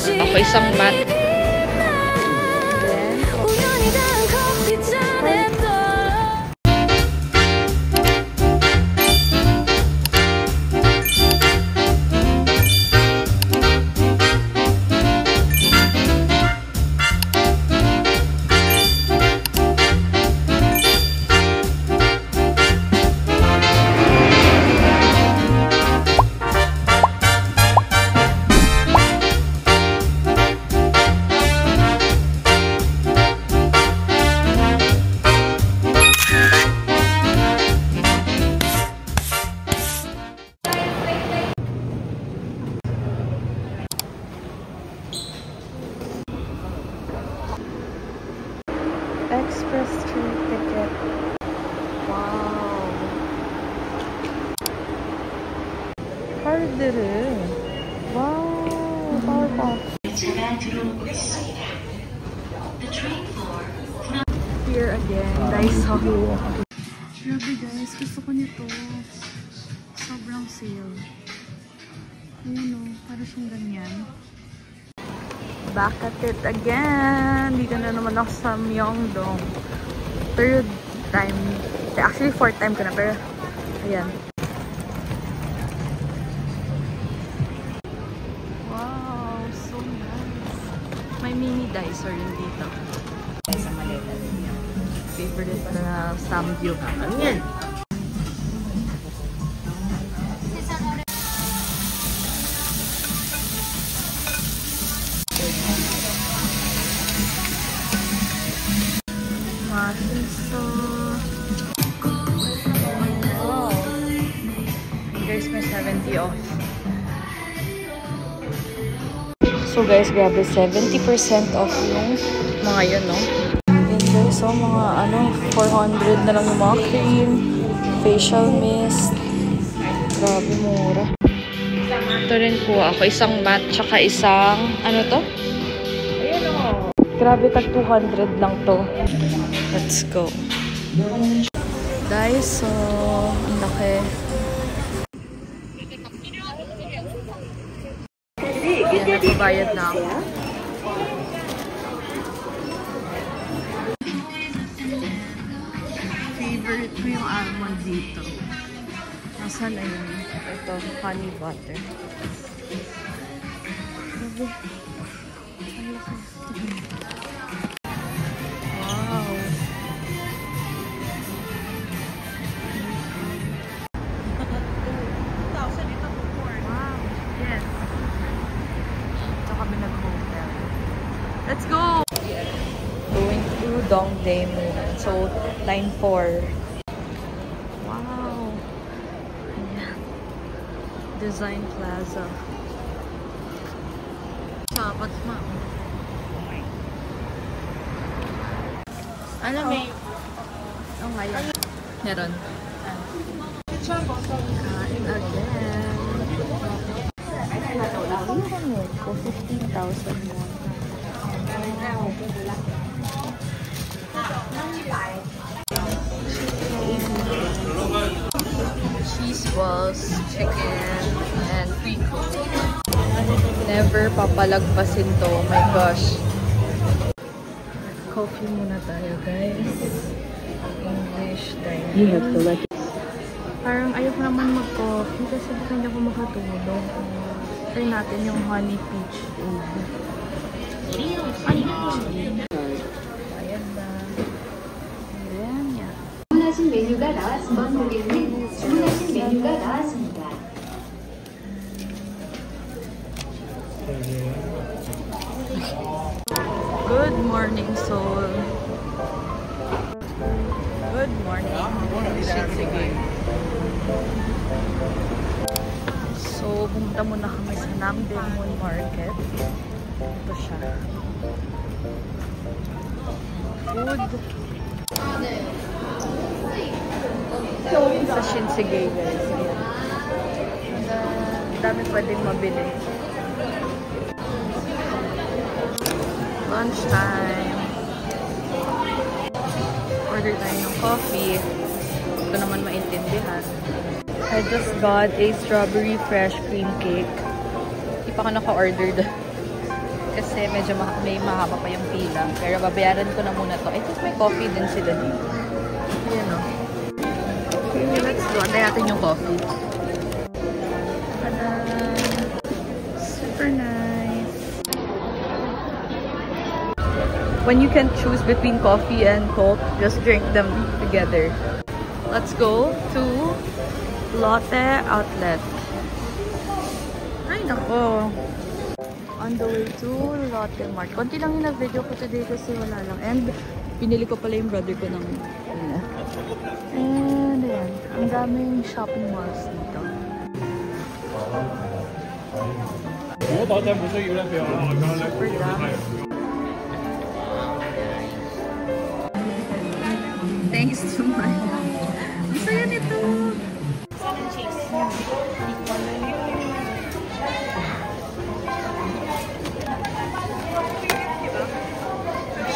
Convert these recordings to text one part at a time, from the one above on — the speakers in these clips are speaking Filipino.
Ako isang mat. Express train ticket. Wow. 카드를. 와우. powerful. Here again, Daiso. Grabe guys, gusto ko nito. Sobrang sale. Ayun o, para siyang ganyan. Back at it again. Dito na naman ako sa Myeongdong. Third time. Actually, fourth time ko na. Pero, ayan. Wow, so nice. May mini Daiso rin dito. Sa maleta ninyo. Favorite na Samgyu. Ano yan? Oh, there's my 70 off. So guys, grabe 70% off yung mga yun, no? And guys, so mga 400 na lang yung mga cream, facial mist. Grabe, mura. Ito rin po ako. Isang mat, tsaka isang, ano to? Ayan o. Grabe, tag 200 lang to. Let's go. Daiso. Ang laki. Yan, nagbabayad na ako. Favorite ko yung almond dito. Nasaan na yun? Ito, honey butter. Grabe. Ang laki. Wow. Wow. Yes. Ito kami nag-hotel. Let's go! Going through Dongdaemun. So, line 4. Wow. Ayan. Design Plaza. Sabat ma. Ano may? Oh, ngayon. Meron. Kain again. Ano kami? Ko 15,000 mo. Cheese balls, chicken, and pico. Never papalagpasin to. Oh my gosh. Coffee muna tayo, guys. English dining. You have selected. Parang ayoko naman mag-coffee kasi hindi ako makatulog. Try natin yung honey peach tea. Ayan na. Ayan yan. 주문하신 메뉴가 나왔습니다. 주문하신 메뉴가 나왔습니다. Good morning, Seoul. Good morning. So, pumunta muna kami sa Namdaemun Market. Ito siya. Food. Sa Shinsegae, guys. Dami pwedeng mabili. Lunchtime. Order tayo ng coffee. Hindi ko naman maintindihan. I just got a strawberry fresh cream cake. Hindi pa ako naka-order doon. kasi medyo may mahaba pa yung pila. Pero babayaran ko na muna to. I think may coffee din sila dito. Ayan o. Okay, let's go. Antayin natin yung coffee. Tada! Super nice. When you can choose between coffee and Coke, just drink them together. Let's go to Lotte Outlet. Ay, nako. On the way to Lotte Mart. Konti lang yung video ko today kasi wala lang. And pinili ko pala yung brother ko ng And ayan, ang daming shopping malls dito. Super dami. Thanks to my ang saya nito. Saan ang cheese?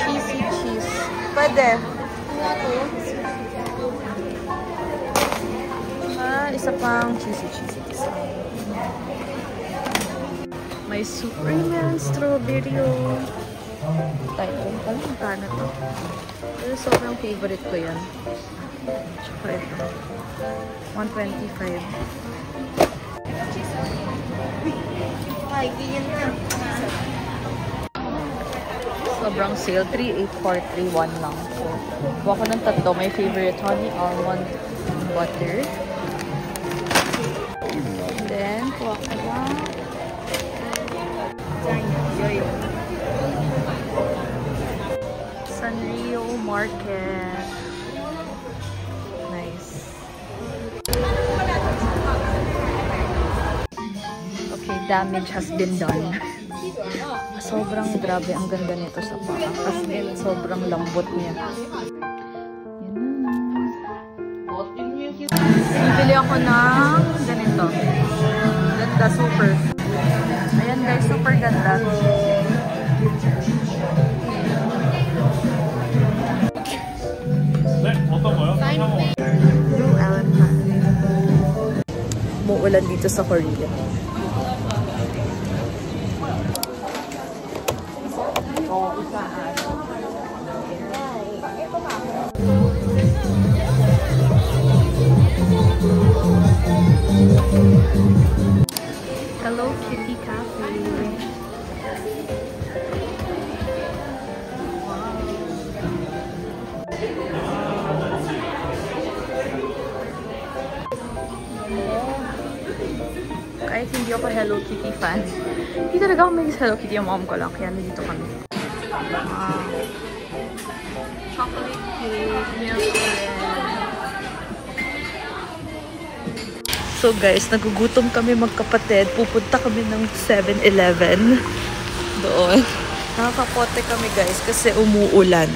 Cheesy cheese. Pwede. Isa pang cheesy cheese. May Superman strawberry. Tayo pa lang. Kano to? Pero sobrang favorite ko yan. Tsaka ito. 125. Ay, ganyan na. Sobrang sale. 38431 lang. So, buha ko ng tatlo. My favorite honey almond butter. And then, kuha ko lang. Sanrio Market. Nice. Okay, damage has been done. Sobrang grabe ang ganda nito sa paa. Kasi sobrang lambot niya. Bibili ako ng ganito. Ganda, super. Ayan guys, super ganda. Blue elephant. Umuulan dito sa Korea. Hello Kitty Cafe. Kahit hindi ako Hello Kitty fan. Hindi talaga ako may Hello Kitty, yung mom ko lang. Kaya nandito kami. Chocolate cake, milk bread. So guys, nagugutom kami magkapatid. Pupunta kami ng 7-Eleven. Doon. Nakakapote kami guys kasi umuulan.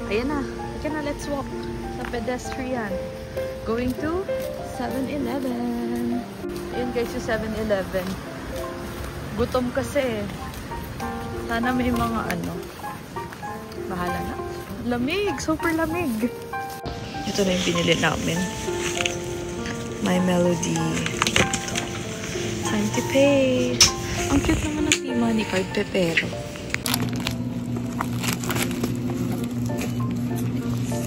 Ayan na. Ayan na, let's walk sa pedestrian. Going to 7-Eleven. Ayan guys yung 7-Eleven. Gutom kasi. Sana may mga ano. Bahala na. Lamig. Super lamig. Ito na yung pinili namin. My Melody. Time to pay. Ang cute naman ng si money card, Pepero.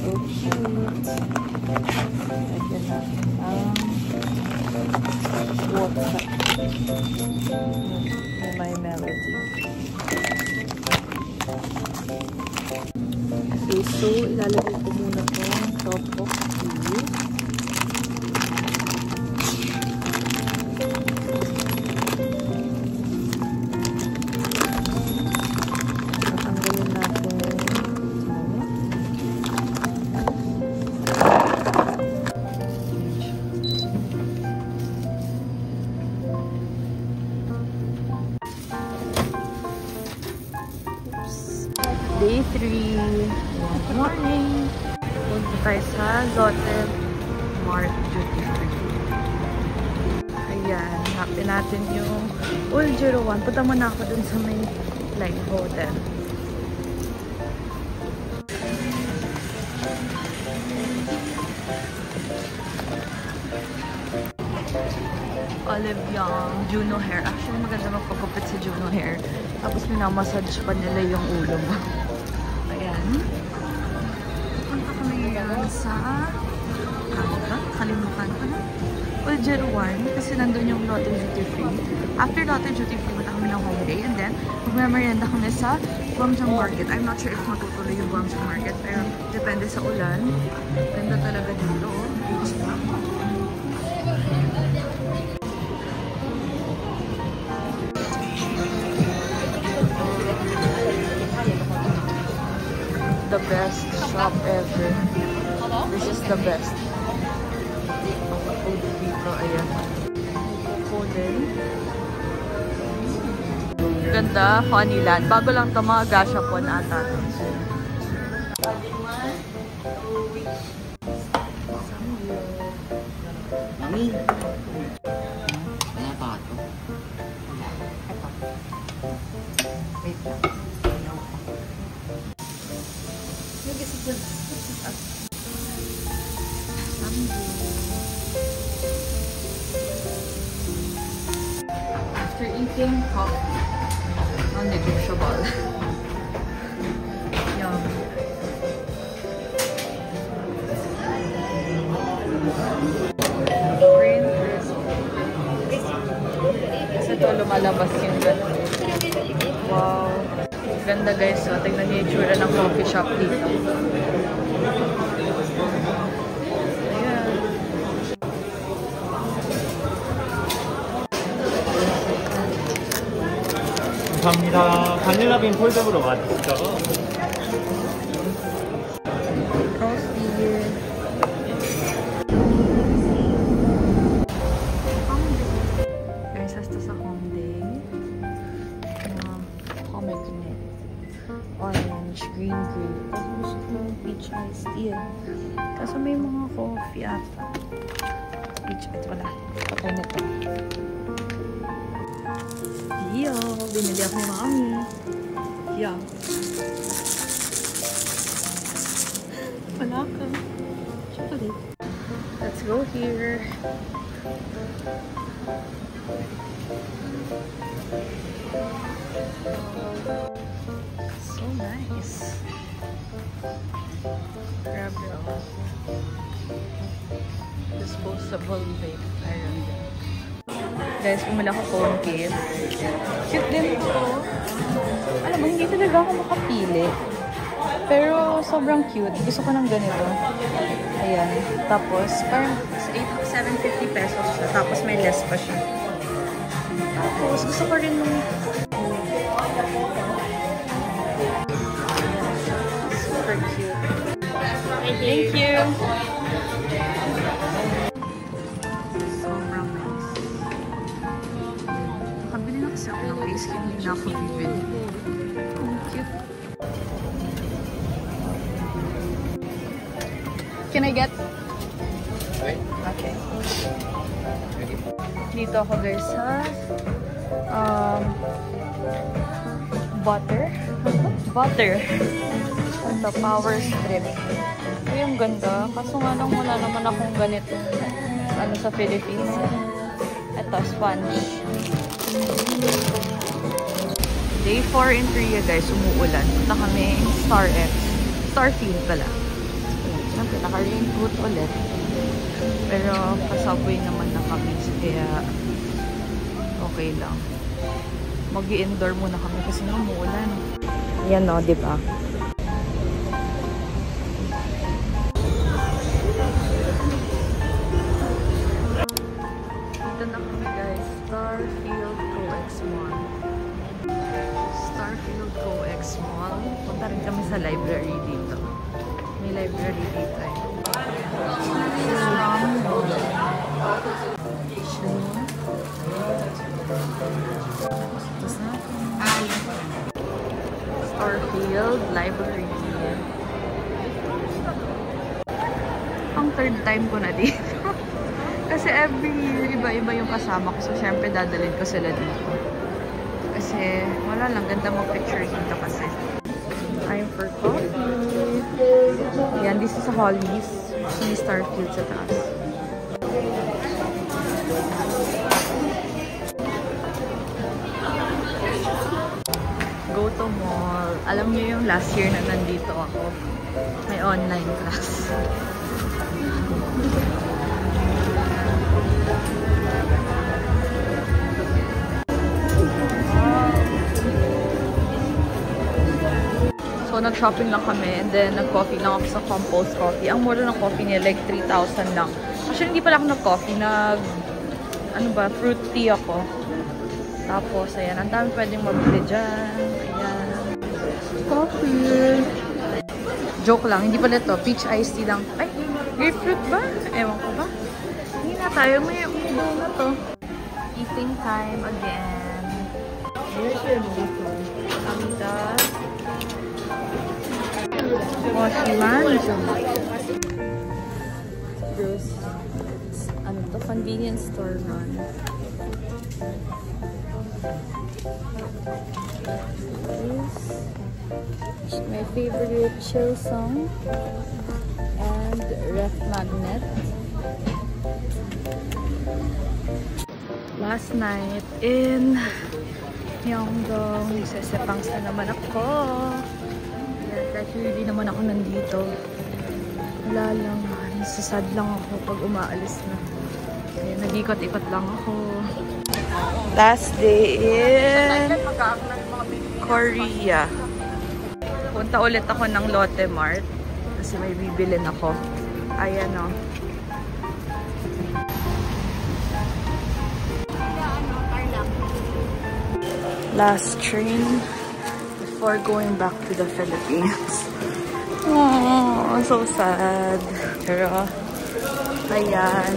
So cute. Lagyan natin ang water. My Melody. Okay, so ilalagay ko muna itong top of tea. Day 3. Good morning. Punta tayo sa Lotte Mart Duty Free. Ayan, hanapin natin yung Old 01. Punta muna ako dun sa may Line Hotel. Olive Young, Juno Hair. Actually, maganda magpagupit sa Juno Hair. Tapos minamassage pa nila yung ulo mo. Ayan. Punta kami ngayon sa... Kalimutan ko na. Uljeruan, kasi nandun yung Lotte Duty Free. After Lotte Duty Free, punta kami ng Hongdae. And then, magmemorienda kami sa Gwangjang Market. I'm not sure if matutuloy yung Gwangjang Market, pero depende sa ulan. Ganda talaga dito. Beach na. The best shop ever. This is the best. Food dito, ayan. Foden. Ganda, Funnyland. Bago lang ito, mga gashapon ata. Mami. Kaya pa ito. Wait lang. After eating coffee, non-negotiable. Yum. Green crisp. Kasi ito lumalabas yung ganda. Wow. Ganda guys. So, tingnan niyo yung itsura ng coffee shop dito. 감사합니다. 바닐라빈 폴더브로 맞죠? Guys, hasta sa Hongdae. Pomegranate. Orange, green grape. Kasi gusto ko peach iced tea. Kaso may mga coffee ata. Peach iced. Wala. Patay na ito. Yo, binili ako ni Mami. Yeah. Wala ka. Chocolate. Let's go here. So nice. Grab it. Disposable vape. Iron. Guys, pumila ko phone case. Cute din ito. Alam mo, hindi talaga ako makapili. Pero sobrang cute. Gusto ko ng ganito. Ayan. Tapos, parang 750 pesos siya. Tapos may less pa siya. Tapos, gusto ko rin ng... Super cute. Thank you. Hindi na ako bibili. Cute. Can I get? Wait. Okay. Dito ako guys sa butter. Butter. Ito, power strip. Ito yung ganda. Kaso nga lang wala naman akong ganito. Ano sa Philippines. Ito, sponge. Day 4 in Korea guys, umuulan. Punta kami Starfield pala. Siyempre, naka-raincoat ulit. Pero pa-subway naman na kami. Kaya okay lang. Mag-i-indoor muna kami kasi umuulan. Yan o, diba? Dito na kami guys. Starfield Co-Ex Mall. Starfield Co-Ex Mall. Punta rin kami sa library dito. May library dito eh. Starfield Library. Ang third time ko na dito. Kasi every year, iba-iba yung kasama ko. So, syempre, dadalhin ko sila dito. Kasi, wala lang. Ganda mag-picture dito kasi. Time for coffee. Yan, this is sa Hollies. May Starfield sa taas. go to mall. Alam niyo yung last year na nandito ako. May online class. So, nag-shopping lang kami and then nag-coffee lang ako sa Compulse Coffee. Ang mura ng coffee niya, like 3,000 lang. Actually, hindi pala ako nag-coffee. Fruit tea ako. Tapos, ayan, ang dami pwedeng mabili dyan. Ayan. Coffee. Joke lang, hindi pala ito. Peach iced tea lang. Ay, grapefruit ba? Ewan ko ba? Hindi na tayo. May umido na to. Eating time again. Amita. Gross. Ano to? Convenience store run. This my favorite chill song and ref magnet. Last night in Myeongdong, sesepangs na naman ako. Kahit hindi naman ako nandito. Wala lang. Nasasad lang ako pag umaalis na. Kaya nag-ikot-ikot lang ako. Last day in Korea. Punta ulit ako ng Lotte Mart. Kasi may bibilin ako. Ayan o. Last train before going back to the Philippines. Oh, so sad. Pero, ayan.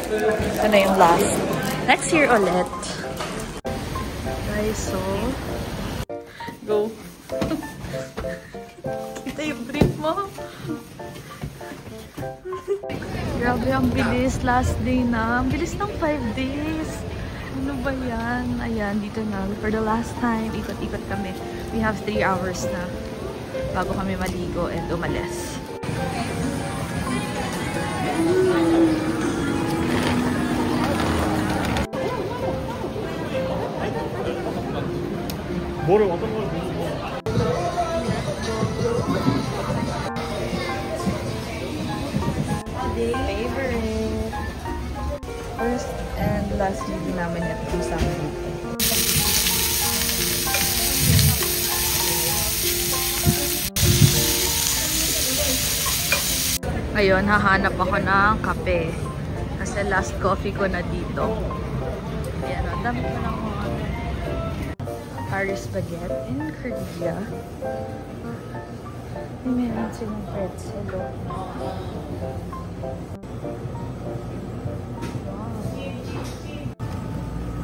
Ito na yung last. Next year ulit. Guys, so, go. Kita yung brief mo. Grabe, ang bilis. Last day na. Ang bilis ng 5 days. Ano ba yan? Ayan, dito na. For the last time, ikot-ikot kami. We have 3 hours na bago kami maligo and umalis. 뭐를 어떤 걸 보는 거? Favorite. First and last video namin ito sa akin. Ngayon, hahanap ako ng kape. Kasi last coffee ko na dito. Ayan, ang dami ko ng mga Paris baguette in Korea. May meron silang pretzel.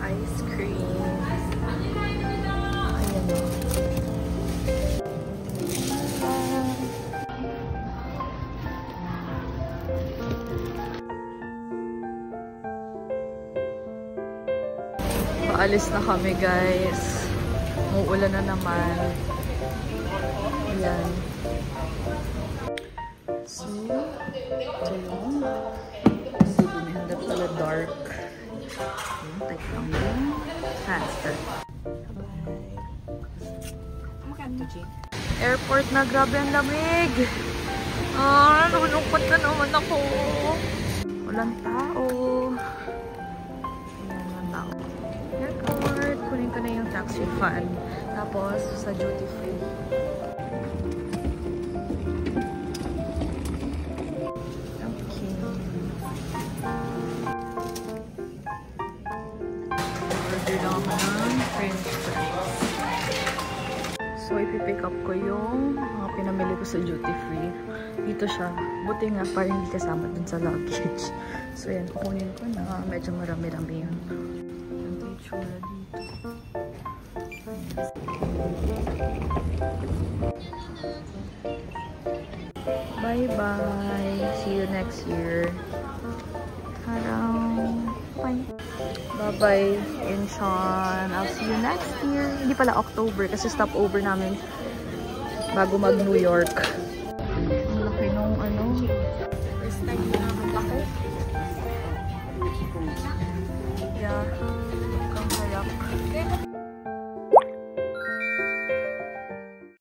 Ice cream. Ayan o. Paalis na kami, guys. Muulan na naman. Ayan. So, ito yung kasi bumihanda pala dark. Ayan, type lang yung transfer. Airport na, grabe ang lamig. Nalulungkot na naman ako. Walang tao. Ayan, walang tao. Airport, kunin ko na yung tax refund. Tapos, sa duty free. Okay. Order lang ako ng french fries. So, ipipick up ko yung mga pinamili ko sa duty free. Dito siya. Buti nga, parang hindi kasama dun sa luggage. So, yan. Kukunin ko na. Medyo marami-rami yun. Ang itsura dito. Bye-bye. See you next year. Harang. Bye. Bye-bye, Incheon. I'll see you next year. Hindi pala October kasi stopover namin bago mag-New York.